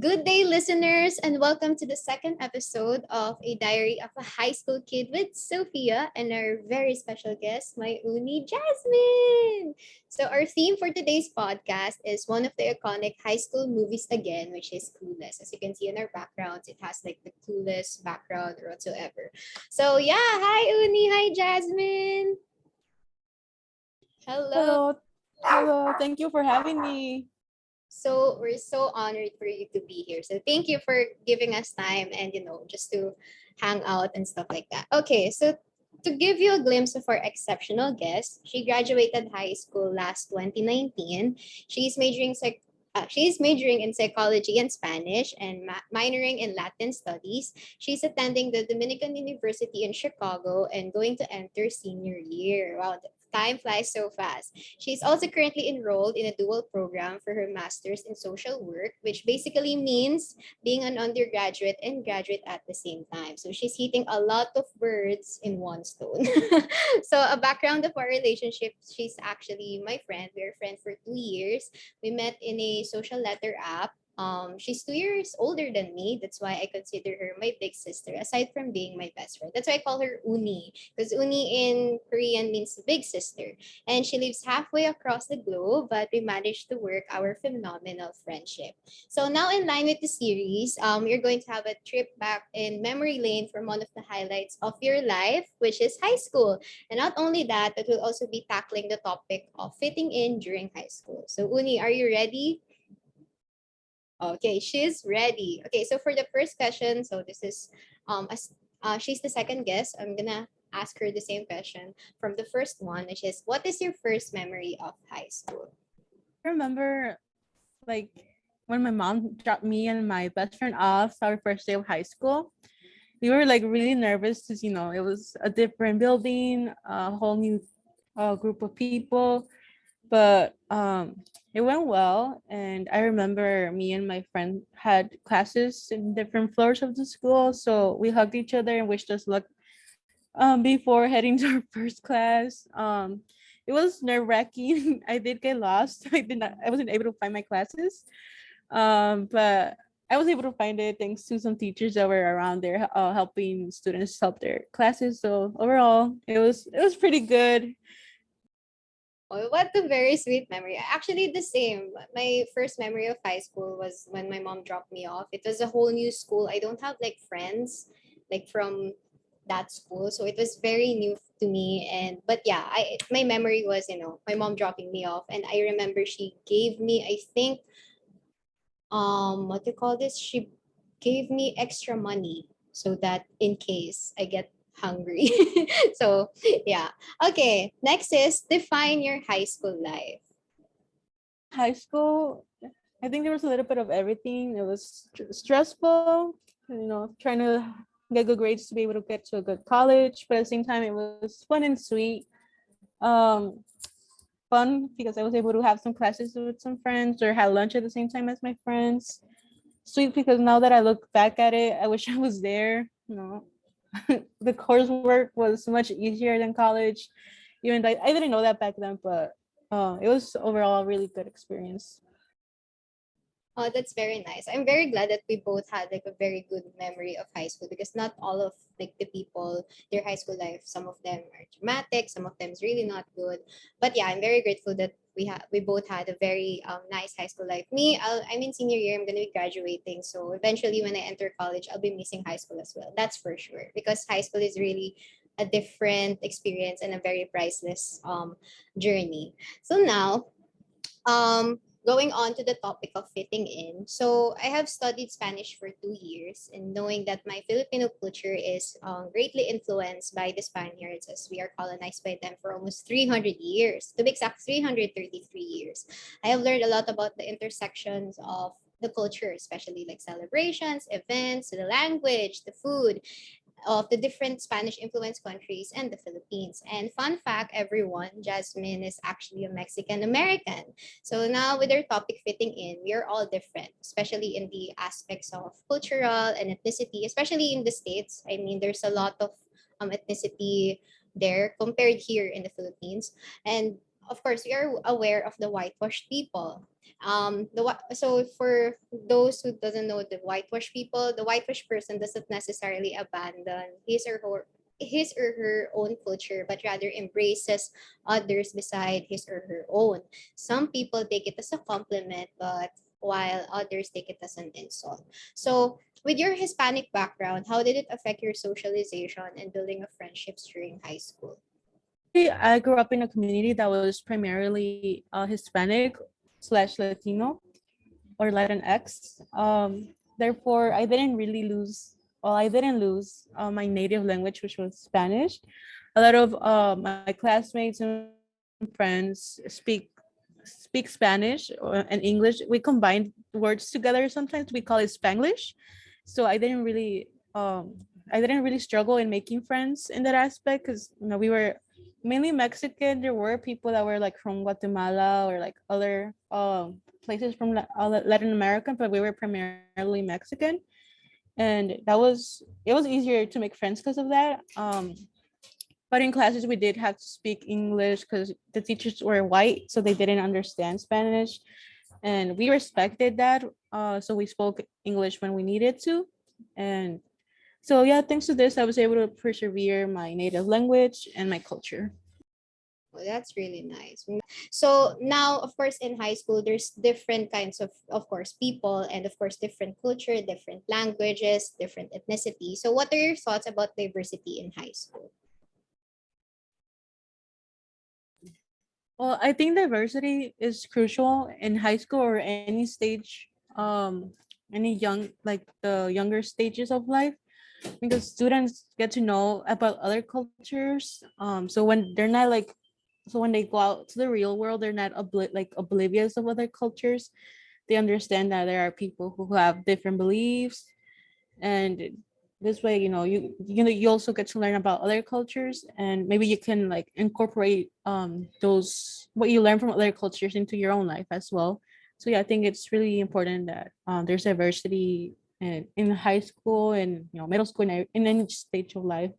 Good day, listeners, and welcome to the second episode of A Diary of a High School Kid with Sophia and our very special guest, my uni Jasmine. So, our theme for today's podcast is one of the iconic high school movies again, which is Clueless. As you can see in our backgrounds, it has like the Clueless background or whatsoever. So, yeah, hi, Uni. Hi, Jasmine. Hello. Hello, hello. Thank you for having me. So we're so honored for you to be here. So thank you for giving us time and just to hang out and stuff like that. Okay, so to give you a glimpse of our exceptional guest, she graduated high school last 2019. She's majoring in psychology and Spanish and minoring in Latin studies. She's attending the Dominican University in Chicago and going to enter senior year. Wow, time flies so fast. She's also currently enrolled in a dual program for her master's in social work, which basically means being an undergraduate and graduate at the same time. So she's hitting a lot of birds in one stone. So a background of our relationship, she's actually my friend. We're friends for 2 years. We met in a social letter app. She's 2 years older than me. That's why I consider her my big sister, aside from being my best friend. That's why I call her Uni, because Uni in Korean means big sister. And she lives halfway across the globe, but we managed to work our phenomenal friendship. So now, in line with the series, you're going to have a trip back in memory lane from one of the highlights of your life, which is high school. And not only that, but we'll also be tackling the topic of fitting in during high school. So, Uni, are you ready? Okay, she's ready. Okay, so for the first question, so this is she's the second guest. I'm gonna ask her the same question from the first one, which is what is your first memory of high school? I remember like when my mom dropped me and my best friend off our first day of high school. We were like really nervous because it was a different building, a whole new group of people. But it went well, and I remember me and my friend had classes in different floors of the school, so we hugged each other and wished us luck before heading to our first class. It was nerve-wracking. I did get lost. I wasn't able to find my classes. But I was able to find it thanks to some teachers that were around there helping students help their classes. So overall, it was pretty good. Oh, what a very sweet memory. Actually, the same. My first memory of high school was when my mom dropped me off. It was a whole new school. I don't have like friends like from that school, so it was very new to me. And but yeah, I my memory was my mom dropping me off, and I remember she gave me, I think, what do you call this? She gave me extra money so that in case I get hungry. So yeah. Okay. Next is define your high school life. High school, I think there was a little bit of everything. It was stressful, trying to get good grades to be able to get to a good college, but at the same time, it was fun and sweet. Um, Fun because I was able to have some classes with some friends or had lunch at the same time as my friends. Sweet because now that I look back at it, I wish I was there. The coursework was much easier than college. Even though I didn't know that back then, but it was overall a really good experience. Oh, that's very nice. I'm very glad that we both had like a very good memory of high school because not all of like the people, their high school life, some of them are dramatic, some of them is really not good. But yeah, I'm very grateful that we both had a very nice high school life. I'm in senior year. I'm gonna be graduating, so eventually when I enter college, I'll be missing high school as well. That's for sure because high school is really a different experience and a very priceless journey. So now going on to the topic of fitting in. So I have studied Spanish for 2 years, and knowing that my Filipino culture is greatly influenced by the Spaniards as we are colonized by them for almost 300 years, to be exact, 333 years. I have learned a lot about the intersections of the culture, especially like celebrations, events, the language, the food, of the different Spanish influenced countries and the Philippines. And fun fact, everyone, Jasmine is actually a Mexican American. So now with our topic fitting in, we are all different, especially in the aspects of cultural and ethnicity, especially in the States. I mean, there's a lot of ethnicity there compared here in the Philippines. And of course, we are aware of the whitewashed people. So for those who doesn't know the whitewashed people, the whitewashed person doesn't necessarily abandon his or her own culture, but rather embraces others beside his or her own. Some people take it as a compliment, but while others take it as an insult. So with your Hispanic background, how did it affect your socialization and building of friendships during high school? Actually, I grew up in a community that was primarily Hispanic slash Latino or Latinx. Therefore, I didn't lose my native language, which was Spanish. A lot of my classmates and friends speak Spanish and English. We combined words together. Sometimes we call it Spanglish. So I didn't really struggle in making friends in that aspect because we were mainly Mexican. There were people that were like from Guatemala or like other places from Latin America, but we were primarily Mexican, and it was easier to make friends because of that. But in classes, we did have to speak English because the teachers were white, so they didn't understand Spanish, and we respected that. So we spoke English when we needed to, and so yeah, thanks to this, I was able to persevere my native language and my culture. Oh, that's really nice. So now, of course, in high school, there's different kinds of course, people and of course, different culture, different languages, different ethnicity. So what are your thoughts about diversity in high school? Well, I think diversity is crucial in high school or any stage, any the younger stages of life, because students get to know about other cultures. So when they go out to the real world, they're not oblivious of other cultures. They understand that there are people who have different beliefs, and this way you also get to learn about other cultures, and maybe you can like incorporate those what you learn from other cultures into your own life as well. So yeah, I think it's really important that there's diversity in high school and middle school and in any stage of life.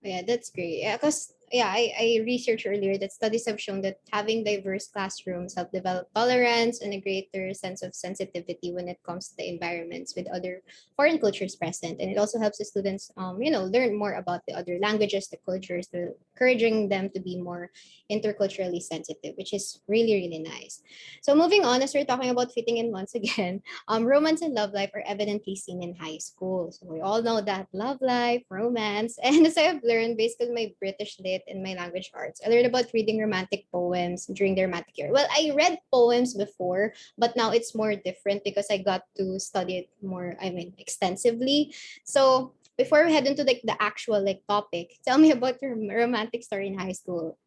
Yeah, that's great. Yeah, because I researched earlier that studies have shown that having diverse classrooms help develop tolerance and a greater sense of sensitivity when it comes to the environments with other foreign cultures present. And it also helps the students, learn more about the other languages, the cultures, encouraging them to be more interculturally sensitive, which is really, really nice. So moving on, as we're talking about fitting in once again, romance and love life are evidently seen in high school. So we all know that love life, romance, and as I've learned, basically my British lit and my language arts, I learned about reading romantic poems during the romantic year. Well, I read poems before, but now it's more different because I got to study it more, extensively. So before we head into like the actual like topic, tell me about your romantic story in high school.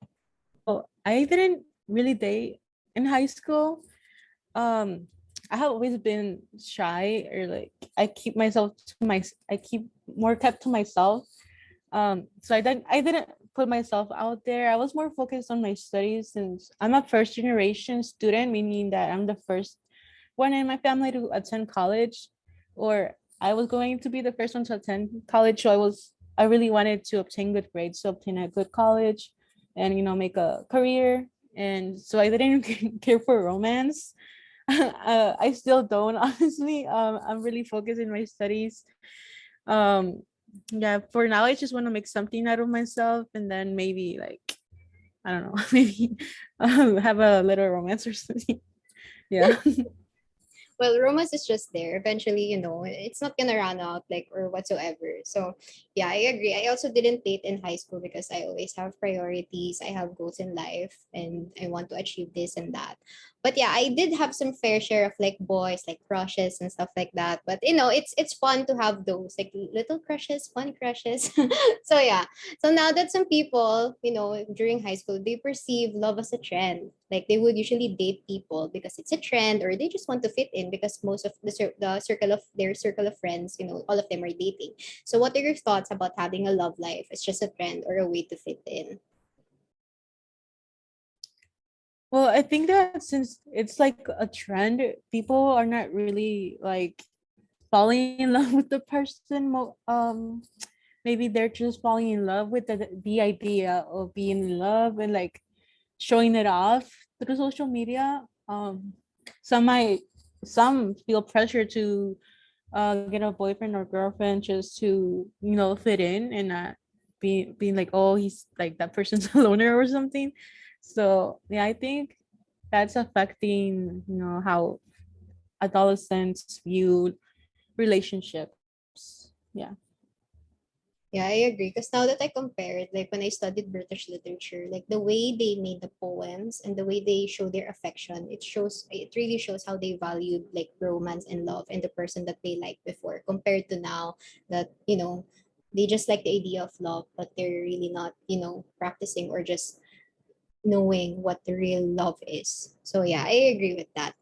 Well, I didn't really date in high school. um I have always been shy, or like I keep more kept to myself. So I didn't put myself out there. I was more focused on my studies since I'm a first generation student, meaning that I'm the first one in my family to attend college, or I was going to be the first one to attend college. So I really wanted to obtain good grades, to obtain a good college and make a career. And so I didn't care for romance. I still don't, honestly. I'm really focused in my studies. Um, yeah, for now, I just want to make something out of myself, and then maybe like I don't know, maybe have a little romance or something. Yeah. Well, romance is just there. Eventually, it's not gonna run out like or whatsoever. So yeah, I agree. I also didn't date in high school because I always have priorities. I have goals in life and I want to achieve this and that. But yeah, I did have some fair share of like boys, like crushes and stuff like that. But it's fun to have those like little crushes, fun crushes. So yeah. So now that some people, during high school, they perceive love as a trend. Like they would usually date people because it's a trend, or they just want to fit in because most of the circle of their circle of friends, all of them are dating. So what are your thoughts about having a love life? It's just a trend or a way to fit in? Well, I think that since it's like a trend, people are not really like falling in love with the person. Maybe they're just falling in love with the idea of being in love, and like showing it off through social media. Some might some feel pressure to get a boyfriend or girlfriend just to fit in and not being like, oh, he's like that person's a loner or something. So yeah, I think that's affecting how adolescents view relationships. Yeah. Yeah, I agree. Because now that I compare it, like when I studied British literature, like the way they made the poems and the way they show their affection, it really shows how they valued like romance and love and the person that they liked before compared to now that, they just like the idea of love, but they're really not, practicing or just knowing what the real love is. So yeah, I agree with that.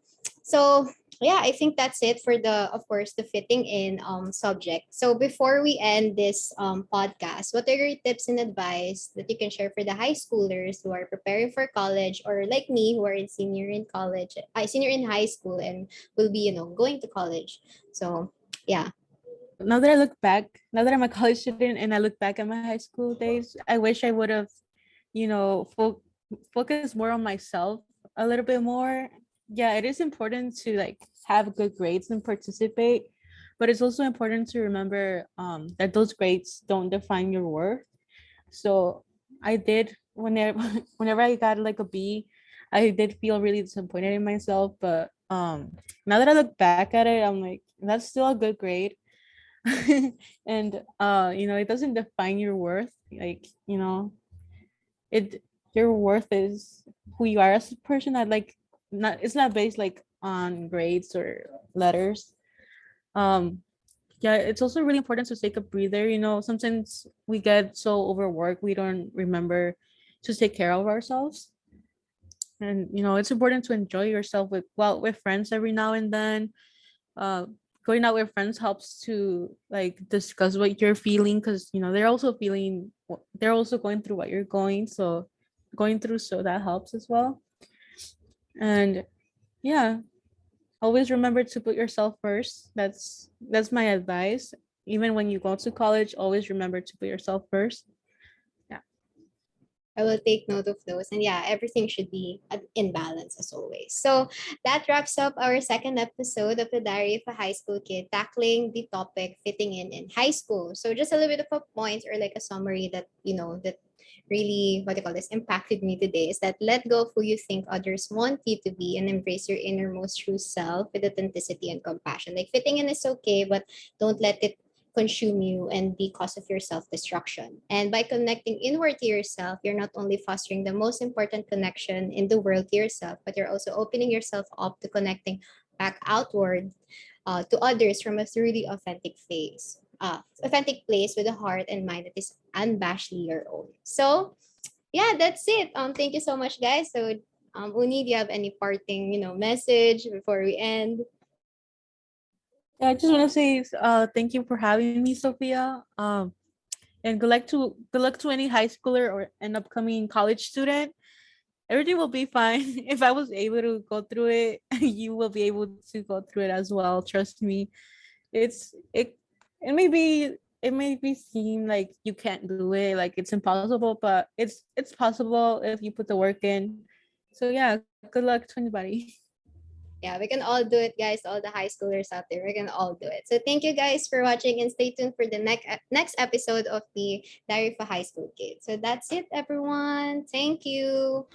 So yeah, I think that's it for the, of course, the fitting in subject. So before we end this podcast, what are your tips and advice that you can share for the high schoolers who are preparing for college, or like me who are in senior in college, I senior in high school and will be going to college. So yeah. Now that I look back, now that I'm a college student and I look back at my high school days, I wish I would have, you know, fo- focused more on myself a little bit more. Yeah, it is important to like have good grades and participate, but it's also important to remember that those grades don't define your worth. So I did whenever whenever I got like a B, I did feel really disappointed in myself. But now that I look back at it, I'm like, that's still a good grade. And it doesn't define your worth. Like, it your worth is who you are as a person. I like not it's not based like on grades or letters. Um yeah, it's also really important to take a breather. Sometimes we get so overworked we don't remember to take care of ourselves. And it's important to enjoy yourself with friends every now and then. uh Going out with friends helps to like discuss what you're feeling, because they're also going through what you're going through, so that helps as well. And yeah, always remember to put yourself first. That's my advice. Even when you go to college, always remember to put yourself first. Yeah. I will take note of those. And yeah, everything should be in balance as always. So that wraps up our second episode of the Diary of a High School Kid, tackling the topic fitting in high school. So just a little bit of a point or like a summary that, that really, what do you call this, impacted me today is that let go of who you think others want you to be and embrace your innermost true self with authenticity and compassion. Like fitting in is okay, but don't let it consume you and be cause of your self-destruction. And by connecting inward to yourself, you're not only fostering the most important connection in the world to yourself, but you're also opening yourself up to connecting back outward to others from a truly authentic place with a heart and mind that is unabashedly your own. So yeah, that's it. Thank you so much, guys. So Uni, do you have any parting, message before we end? Yeah, I just want to say thank you for having me, Sophia. And good luck to any high schooler or an upcoming college student. Everything will be fine. If I was able to go through it, you will be able to go through it as well. Trust me. It's it it may be seem like you can't do it, like it's impossible, but it's possible if you put the work in. So yeah, good luck to anybody. Yeah, we can all do it, guys. All the high schoolers out there, we can all do it. So thank you guys for watching and stay tuned for the next episode of the Diary of a High School Kid. So that's it, everyone. Thank you.